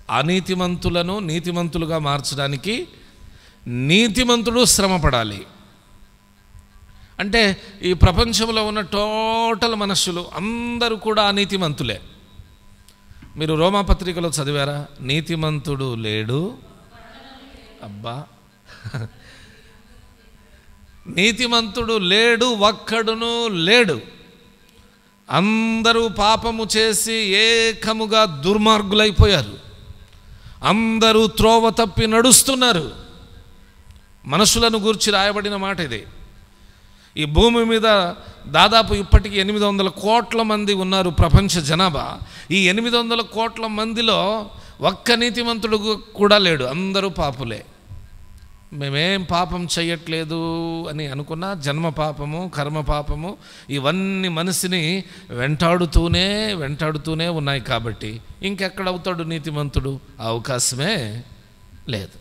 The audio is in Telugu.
అనీతిమంతులను నీతిమంతులుగా మార్చడానికి నీతిమంతుడు శ్రమపడాలి. అంటే ఈ ప్రపంచంలో ఉన్న టోటల్ మనుషులు అందరూ కూడా అనీతిమంతులే. మీరు రోమాపత్రికలో చదివారా? నీతిమంతుడు లేడు, అబ్బా నీతిమంతుడు లేడు, ఒక్కడును లేడు. అందరూ పాపము చేసి ఏకముగా దుర్మార్గులైపోయారు. అందరూ త్రోవ తప్పి నడుస్తున్నారు. మనుషులను గూర్చి రాయబడిన మాట ఇది. ఈ భూమి మీద దాదాపు ఇప్పటికీ 800 కోట్ల మంది ఉన్నారు ప్రపంచ జనాభా. ఈ 800 కోట్ల మందిలో ఒక్క నీతిమంతుడు కూడా లేడు, అందరూ పాపులే. మేమేం పాపం చెయ్యట్లేదు అని అనుకున్నా జన్మ పాపము, కర్మ పాపము ఇవన్నీ మనిషిని వెంటాడుతూనే ఉన్నాయి. కాబట్టి ఇంకెక్కడవుతాడు నీతిమంతుడు? అవకాశమే లేదు.